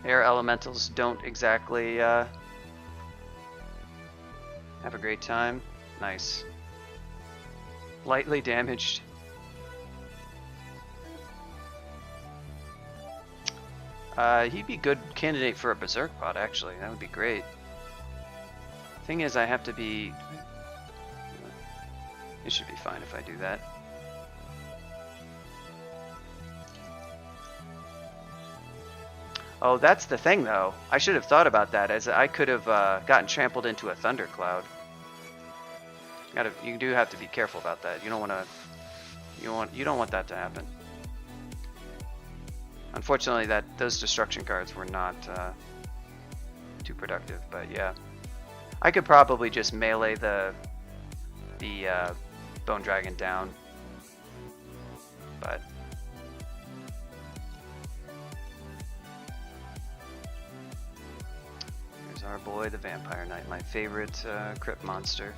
Air elementals don't exactly have a great time. Nice. Lightly damaged. He'd be a good candidate for a Berserk pod, actually. That would be great. Thing is, I have to be... It should be fine if I do that. Oh, that's the thing, though. I should have thought about that, as I could have gotten trampled into a thundercloud. You do have to be careful about that. You don't want to. You don't want that to happen. Unfortunately, those destruction cards were not too productive. But yeah, I could probably just melee the Bone Dragon down. But here's our boy, the Vampire Knight, my favorite crypt monster.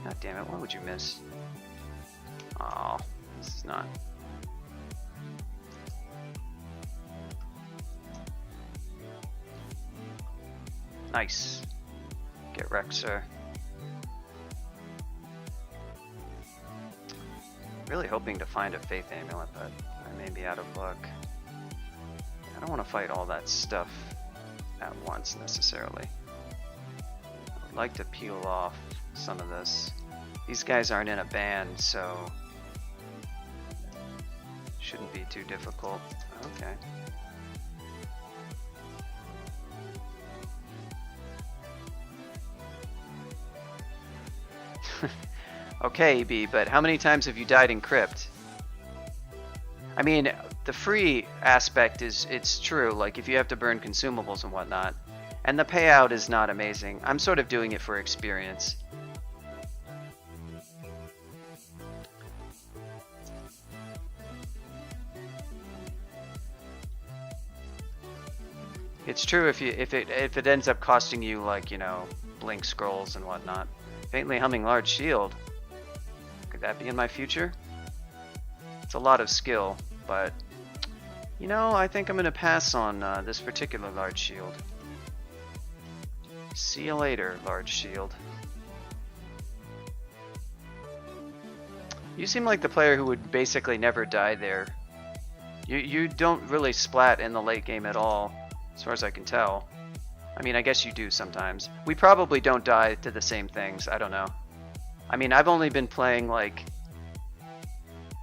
God damn it, why would you miss? Oh, this is not. Nice. Get wrecked, sir. Really hoping to find a Faith Amulet, but I may be out of luck. I don't want to fight all that stuff at once, necessarily. I would like to peel off some of this. These guys aren't in a band, so shouldn't be too difficult. Okay. Okay, B, but how many times have you died in Crypt? I mean, the free aspect it's true, like if you have to burn consumables and whatnot, and the payout is not amazing. I'm sort of doing it for experience. It's true if it ends up costing you, like, you know, blink scrolls and whatnot. Faintly humming large shield. Could that be in my future? It's a lot of skill, but you know, I think I'm gonna pass on this particular large shield. See you later, large shield. You seem like the player who would basically never die there. You don't really splat in the late game at all, as far as I can tell. I mean, I guess you do sometimes. We probably don't die to the same things. I don't know. I mean, I've only been playing like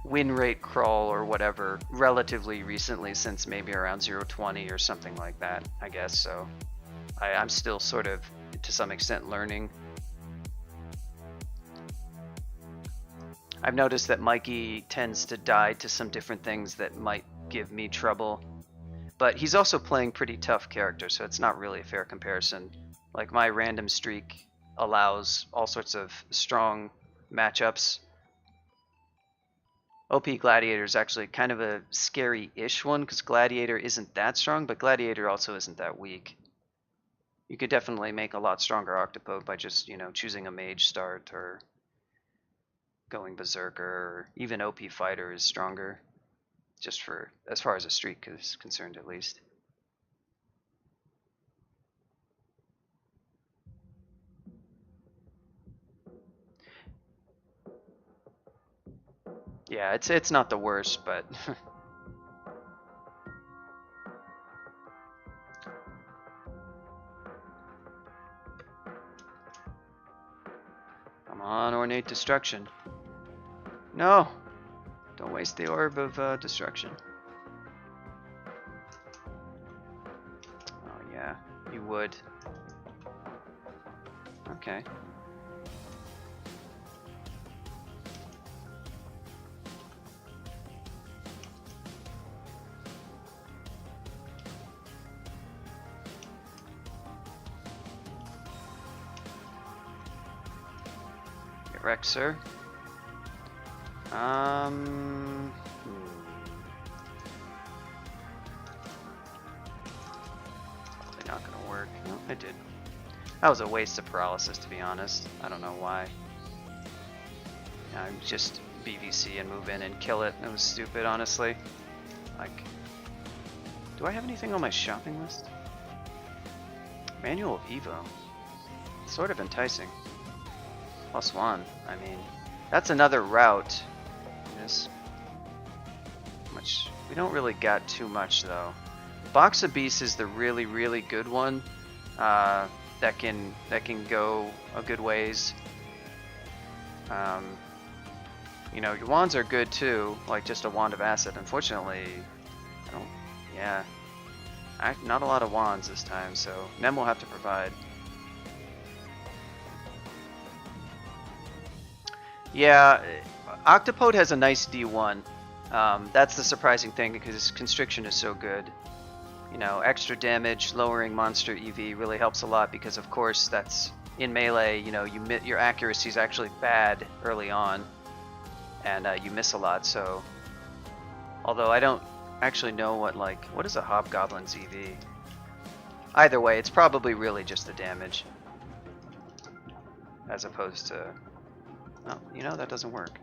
win rate crawl or whatever relatively recently, since maybe around 0.20 or something like that, I guess. So I'm still sort of, to some extent, learning. I've noticed that Mikey tends to die to some different things that might give me trouble. But he's also playing pretty tough characters, so it's not really a fair comparison. Like, my random streak allows all sorts of strong matchups. OP Gladiator is actually kind of a scary-ish one, because Gladiator isn't that strong, but Gladiator also isn't that weak. You could definitely make a lot stronger Octopode by just, you know, choosing a mage start or going Berserker, or even OP Fighter is stronger. Just for, as far as a streak is concerned, at least. Yeah, it's not the worst, but come on, Ornate Destruction. No! Don't waste the Orb of Destruction. Oh yeah, you would. Okay. Get wrecked, sir. Probably not gonna work. No, I did. That was a waste of paralysis, to be honest. I don't know why. I just BVC and move in and kill it. It was stupid, honestly. Like, Do I have anything on my shopping list? Manual of Evo. Sort of enticing. +1. I mean, that's another route. Yes. Much. We don't really got too much though. Box of Beasts is the really, really good one. That can go a good ways. You know, your wands are good too, like just a wand of acid. Unfortunately, I don't. Yeah, not a lot of wands this time, so Nem will have to provide. Yeah, Octopode has a nice D1. That's the surprising thing because his constriction is so good. You know, extra damage, lowering monster EV really helps a lot because, of course, that's in melee. You know, your accuracy is actually bad early on, and you miss a lot. So, although I don't actually know what is a Hobgoblin's EV. Either way, it's probably really just the damage, as opposed to. Oh, you know that doesn't work.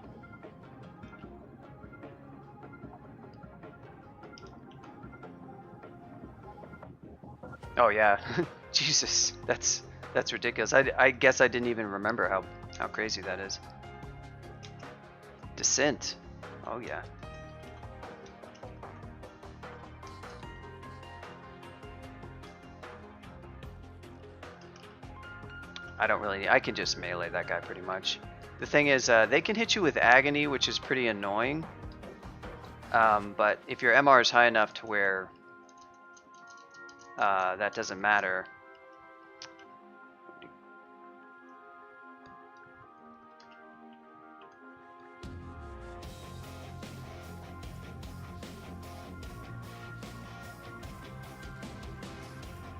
Oh yeah, Jesus, that's ridiculous. I guess I didn't even remember how crazy that is. Descent. Oh yeah. I can just melee that guy pretty much. The thing is, they can hit you with agony, which is pretty annoying. But if your MR is high enough to where that doesn't matter.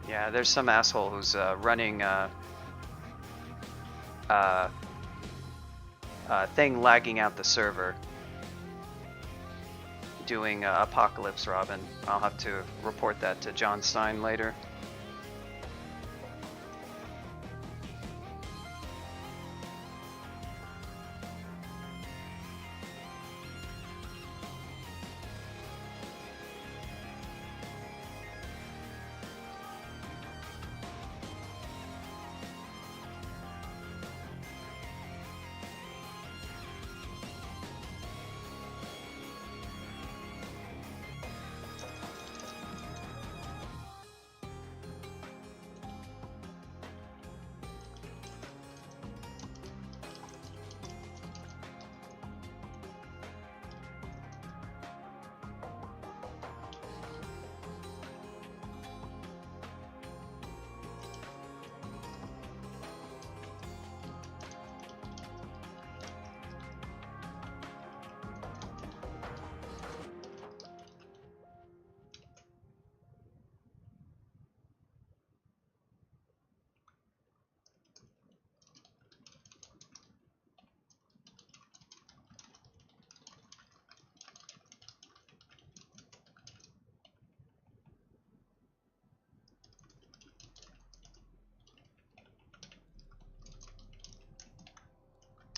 Yeah, there's some asshole who's running thing lagging out the server, doing Apocalypse Robin. I'll have to report that to John Stein later.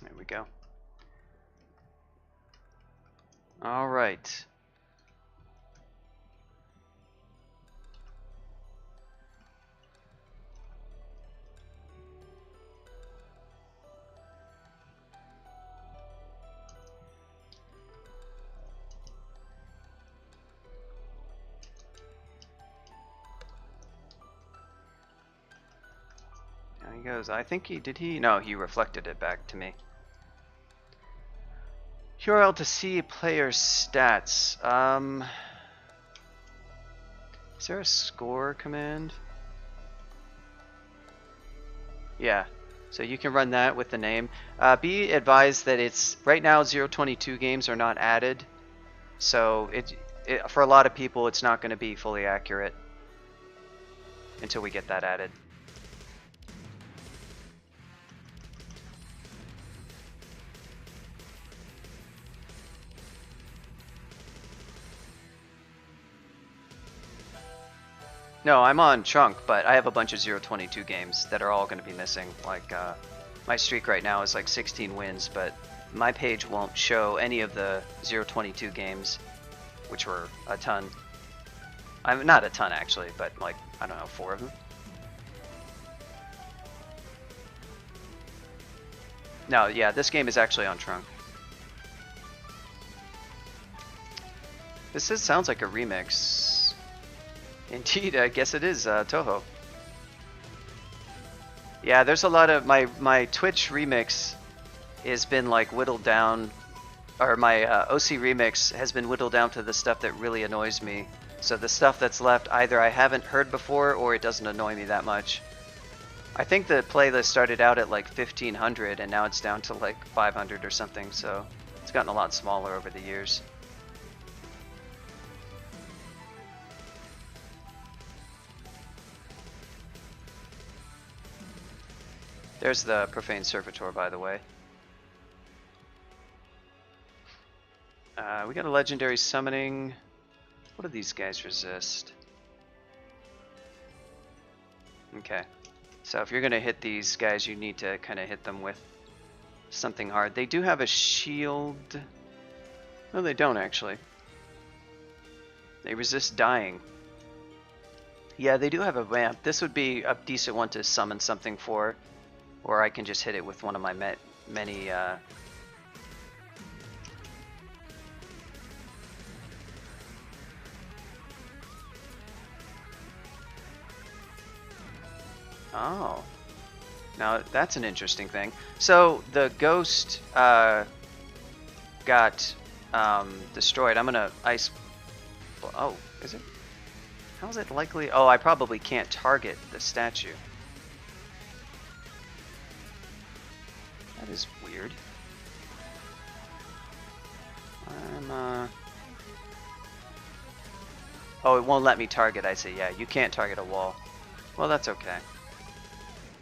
There we go. All right. There he goes. I think no, he reflected it back to me. URL to see player stats. Is there a score command? Yeah, so you can run that with the name. Be advised that it's right now 0.22 games are not added, so for a lot of people it's not going to be fully accurate until we get that added. No, I'm on Chunk, but I have a bunch of 0.22 games that are all going to be missing. Like, my streak right now is like 16 wins, but my page won't show any of the 0.22 games, which were a ton. I'm not a ton actually, but like, I don't know, 4 of them. No, yeah, this game is actually on Trunk. Sounds like a remix. Indeed, I guess it is Toho. Yeah, there's a lot of my Twitch remix has been like whittled down, or my OC remix has been whittled down to the stuff that really annoys me. So the stuff that's left, either I haven't heard before or it doesn't annoy me that much. I think the playlist started out at like 1500 and now it's down to like 500 or something, so it's gotten a lot smaller over the years. There's the Profane Servitor, by the way. We got a legendary summoning. What do these guys resist? Okay. So if you're going to hit these guys, you need to kind of hit them with something hard. They do have a shield. No, they don't actually. They resist dying. Yeah, they do have a ramp. This would be a decent one to summon something for. Or I can just hit it with one of my many... Oh. Now, that's an interesting thing. So, the ghost got destroyed. I'm going to ice... Oh, is it? How is it likely? Oh, I probably can't target the statue. That is weird. Oh, it won't let me target, I see. Yeah, you can't target a wall. Well, that's okay.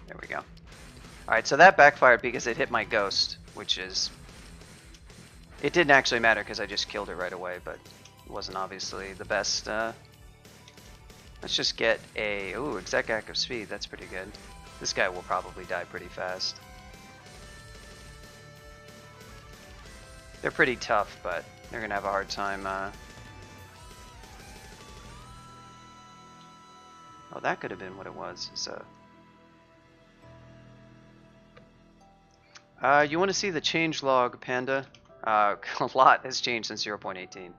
There we go. Alright, so that backfired because it hit my ghost, which is... It didn't actually matter because I just killed it right away, but it wasn't obviously the best. Let's just get a... Ooh, exec active speed. That's pretty good. This guy will probably die pretty fast. They're pretty tough, but they're going to have a hard time... Oh, that could have been what it was. So... you want to see the changelog, Panda? A lot has changed since 0.18.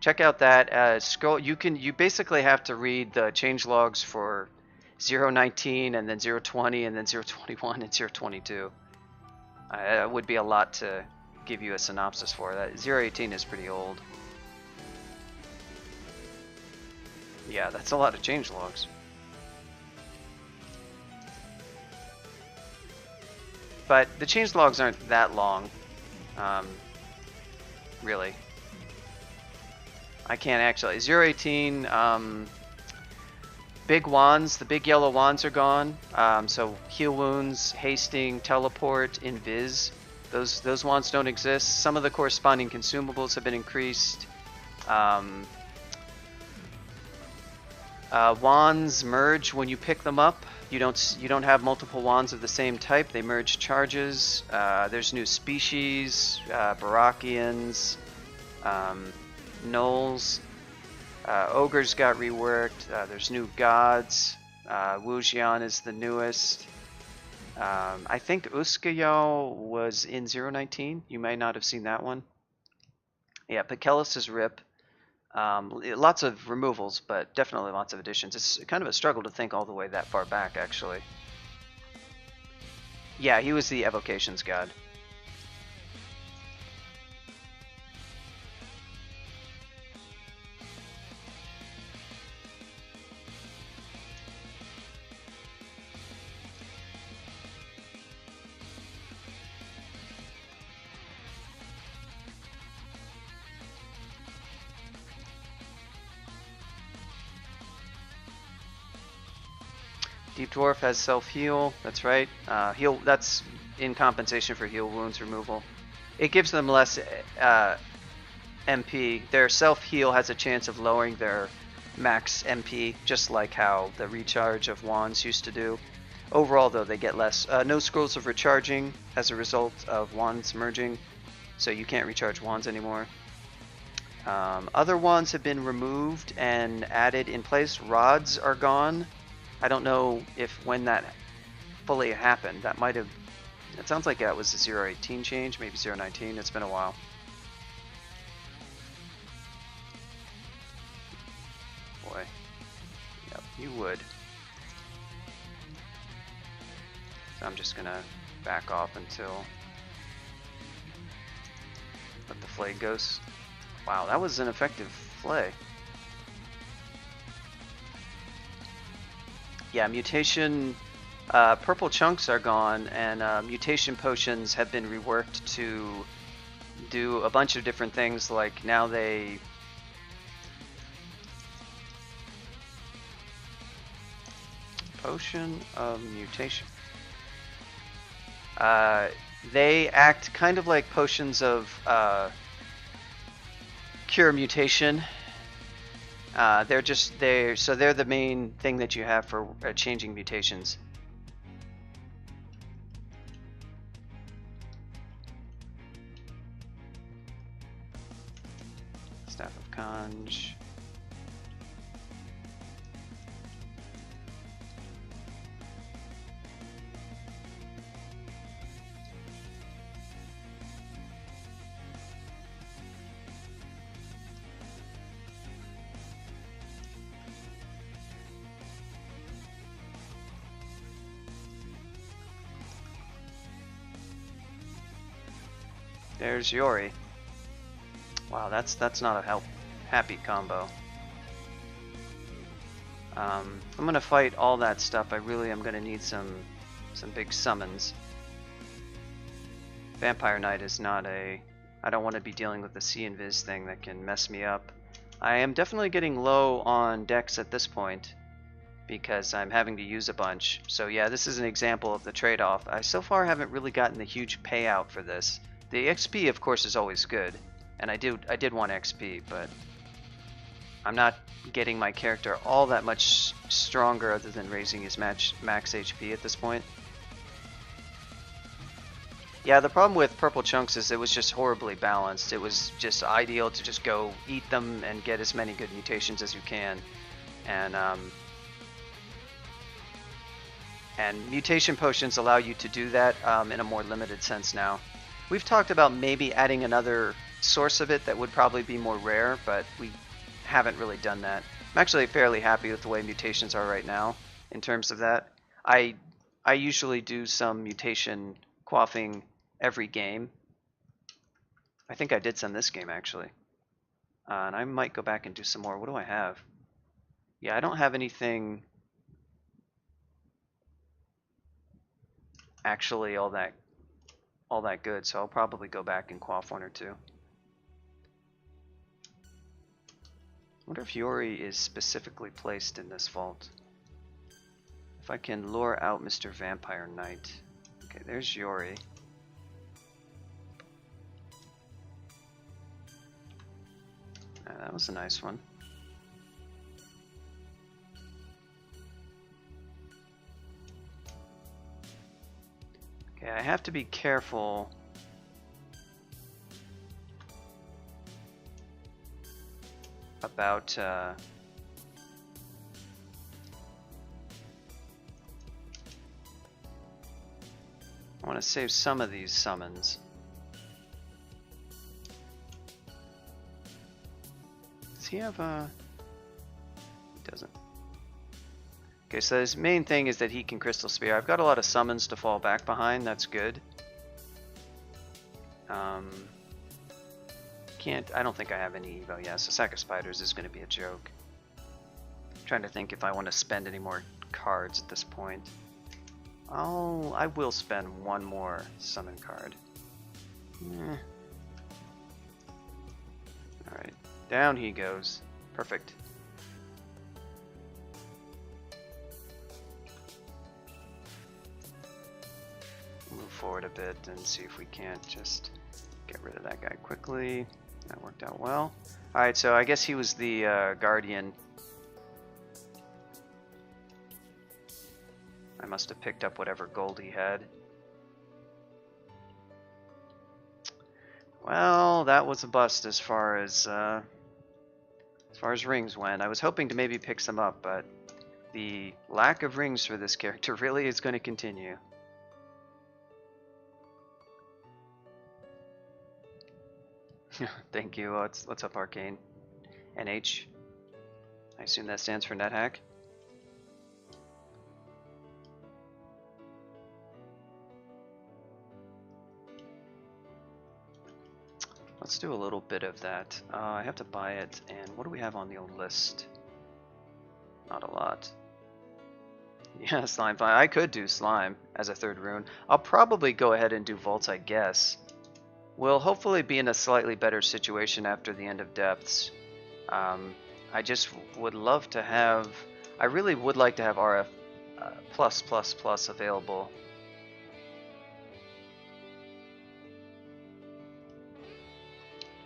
Check out that. Scroll. You basically have to read the changelogs for 0.19 and then 0.20 and then 0.21 and 0.22. It would be a lot to give you a synopsis for that. 0.18 is pretty old. Yeah, that's a lot of changelogs. But the changelogs aren't that long, really. I can't actually. 0.18, big wands, the big yellow wands are gone. So heal wounds, hasting, teleport, invis. Those wands don't exist. Some of the corresponding consumables have been increased. Wands merge when you pick them up. You don't have multiple wands of the same type. They merge charges. There's new species, Barakians, Gnolls. Ogres got reworked. There's new gods. Wujian is the newest. I think Uskayo was in 0.19. You may not have seen that one. Yeah, Pakelis is RIP. Lots of removals, but definitely lots of additions. It's kind of a struggle to think all the way that far back, actually. Yeah, he was the Evocations god. Deep Dwarf has self-heal, that's right. Heal, that's in compensation for heal wounds removal. It gives them less MP. Their self-heal has a chance of lowering their max MP, just like how the recharge of wands used to do. Overall, though, they get less. No scrolls of recharging as a result of wands merging, so you can't recharge wands anymore. Other ones have been removed and added in place. Rods are gone. I don't know if when that fully happened. That might have. It sounds like that was a 018 change, maybe 019. It's been a while. Boy. Yep, you would. So I'm just gonna back off until let the flay ghost. Wow, that was an effective flay. Yeah, mutation. Purple chunks are gone, and mutation potions have been reworked to do a bunch of different things. Like now they. Potion of mutation. They act kind of like potions of cure mutation. They're the main thing that you have for changing mutations. Staff of Conj. There's Yori. Wow, that's not a happy combo. I'm gonna fight all that stuff. I really am gonna need some big summons. Vampire Knight is not a. I don't want to be dealing with the C Invis thing that can mess me up. I am definitely getting low on dex at this point because I'm having to use a bunch. So yeah, this is an example of the trade-off. I so far haven't really gotten the huge payout for this. The XP, of course, is always good, and I did want XP, but I'm not getting my character all that much stronger other than raising his max HP at this point. Yeah, the problem with purple chunks is it was just horribly balanced. It was just ideal to just go eat them and get as many good mutations as you can, and mutation potions allow you to do that in a more limited sense now. We've talked about maybe adding another source of it that would probably be more rare, but we haven't really done that. I'm actually fairly happy with the way mutations are right now in terms of that. I usually do some mutation quaffing every game. I think I did some this game actually. And I might go back and do some more. What do I have? Yeah, I don't have anything actually all that good, so I'll probably go back and quaff one or two. I wonder if Yori is specifically placed in this vault. If I can lure out Mr. Vampire Knight. Okay, there's Yori. That was a nice one. Okay, I have to be careful. About I want to save some of these summons. Does he have a... He doesn't. Okay, so his main thing is that he can Crystal Spear. I've got a lot of summons to fall back behind. That's good. I don't think I have any Evo. Yeah, so Sack of Spiders is going to be a joke. I'm trying to think if I want to spend any more cards at this point. I will spend one more summon card. Alright, down he goes. Perfect. Move forward a bit and see if we can't just get rid of that guy quickly. That worked out well. Alright, so I guess he was the Guardian. I must have picked up whatever gold he had. Well, that was a bust as far as far as rings went. I was hoping to maybe pick some up, but the lack of rings for this character really is going to continue. Thank you. What's up, Arcane? NH. I assume that stands for NetHack. Let's do a little bit of that. I have to buy it, and what do we have on the old list? Not a lot. Yeah, slime. I could do slime as a third rune. I'll probably go ahead and do Volts, I guess. We'll hopefully be in a slightly better situation after the end of Depths. I just would love to have... I really would like to have RF plus available.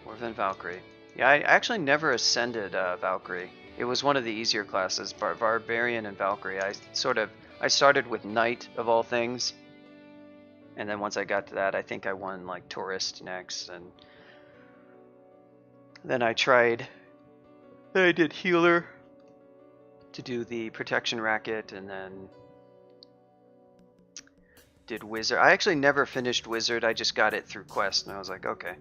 Or than Valkyrie. Yeah, I actually never ascended Valkyrie. It was one of the easier classes, Barbarian and Valkyrie. I started with Knight of all things, and then once I got to that, I think I won like Tourist next, and then I did Healer to do the Protection Racket, and then did Wizard. I actually never finished Wizard. I just got it through Quest, and I was like, okay.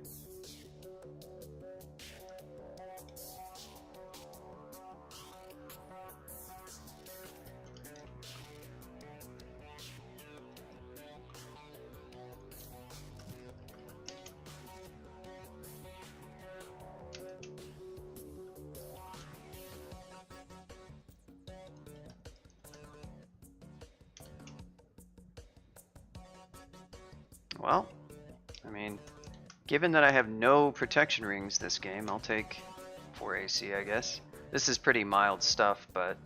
Well, I mean, given that I have no protection rings this game, I'll take 4 AC, I guess. This is pretty mild stuff, but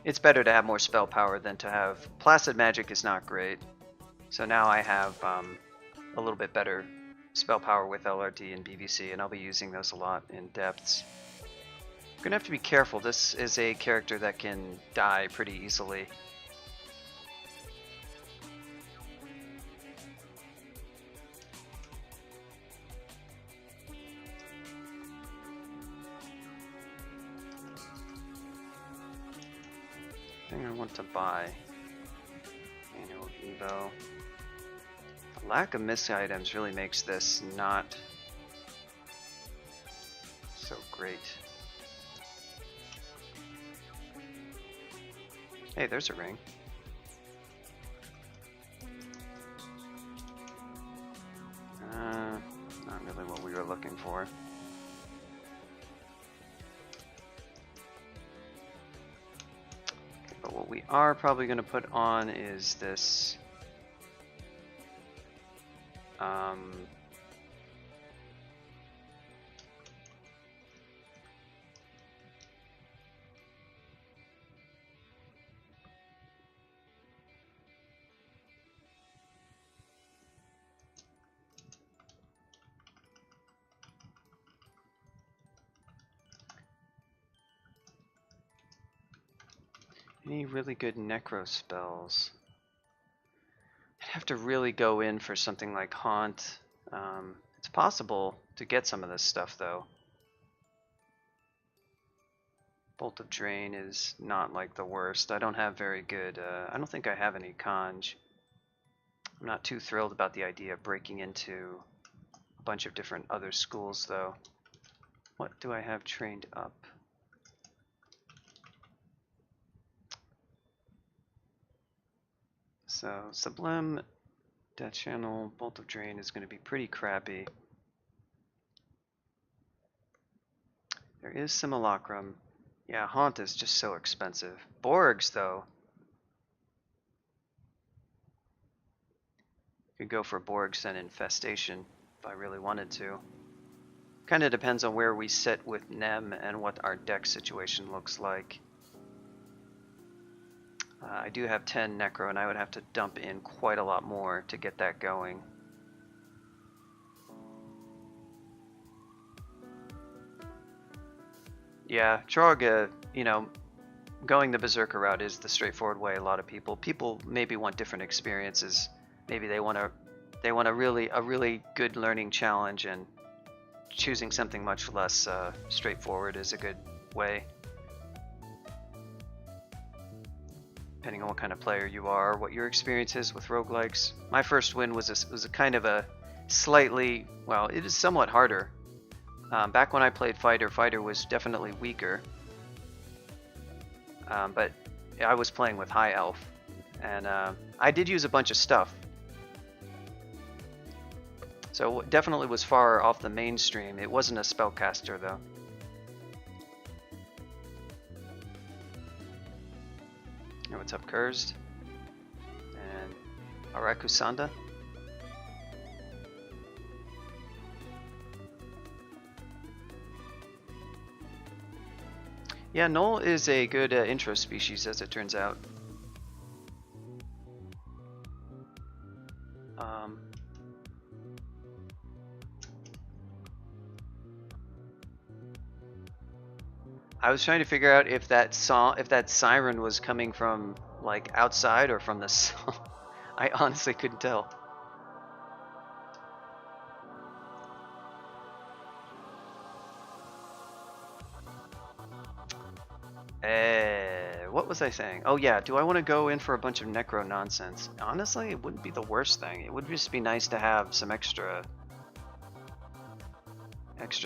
it's better to have more spell power than to have... Placid Magic is not great, so now I have a little bit better spell power with LRD and BVC, and I'll be using those a lot in Depths. I'm gonna have to be careful. This is a character that can die pretty easily. Thing I want to buy. Annual Evo. The lack of missing items really makes this not so great. Hey, there's a ring. Not really what we were looking for. But what we are probably going to put on is this any really good necro spells. I'd have to really go in for something like Haunt. It's possible to get some of this stuff though. Bolt of Drain is not like the worst. I don't have very good, I don't think I have any Conj. I'm not too thrilled about the idea of breaking into a bunch of different other schools though. What do I have trained up? So Sublime, Death Channel, Bolt of Drain is going to be pretty crappy. There is Simulacrum. Yeah, Haunt is just so expensive. Borgs, though. Could go for Borgs and Infestation if I really wanted to. Kind of depends on where we sit with Nem and what our deck situation looks like. I do have 10 Necro, and I would have to dump in quite a lot more to get that going. Yeah, Trog, you know, going the Berserker route is the straightforward way. A lot of people maybe want different experiences. Maybe they want a really good learning challenge, and choosing something much less straightforward is a good way. Depending on what kind of player you are, what your experience is with roguelikes. My first win was a kind of a slightly, well, it is somewhat harder. Back when I played Fighter was definitely weaker. But I was playing with High Elf, and I did use a bunch of stuff. So definitely was far off the mainstream. It wasn't a spellcaster though. Hey, what's up, Cursed? And Arakusanda? Yeah, Null is a good intro species, as it turns out. I was trying to figure out if that siren was coming from like outside or from the song. I honestly couldn't tell. What was I saying? Oh yeah, do I want to go in for a bunch of necro nonsense? Honestly, it wouldn't be the worst thing. It would just be nice to have some extra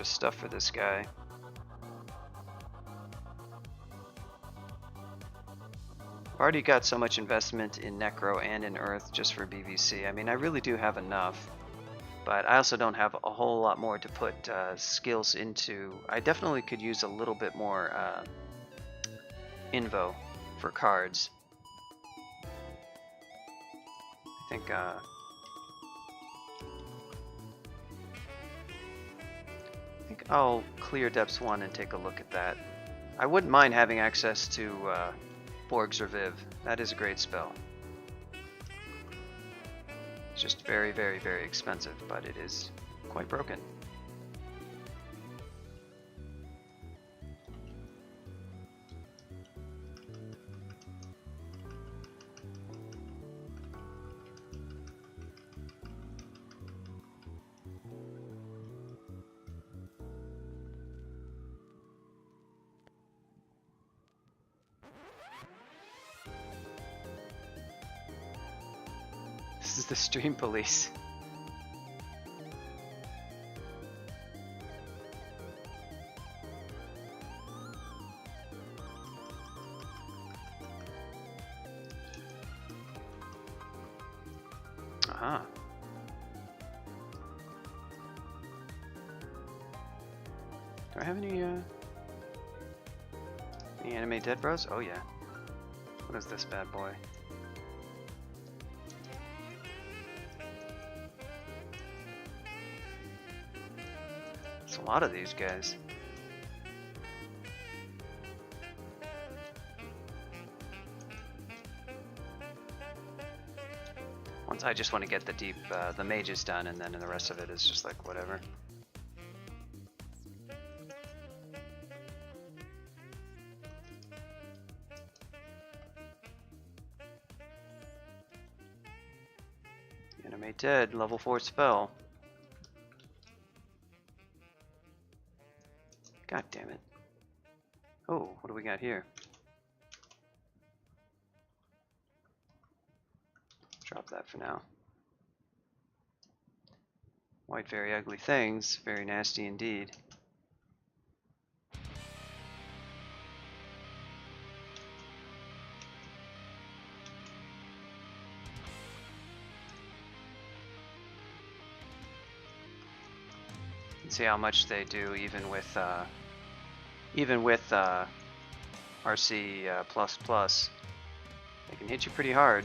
stuff for this guy. I've already got so much investment in necro and in earth just for BVC. I mean, I really do have enough, but I also don't have a whole lot more to put skills into. I definitely could use a little bit more invo for cards. I think I'll clear Depths 1 and take a look at that. I wouldn't mind having access to Borg's Reviv. That is a great spell. It's just very, very, very expensive, but it is quite broken. This is the stream police. Aha. Do I have any anime dead bros? Oh yeah. What is this bad boy? It's a lot of these guys. Once I just want to get the deep, the mages done, and then the rest of it is just like whatever. Animate dead, level 4 spell. God damn it. Oh, what do we got here? Drop that for now. White, very ugly things. Very nasty indeed. See how much they do even with RC++. They can hit you pretty hard.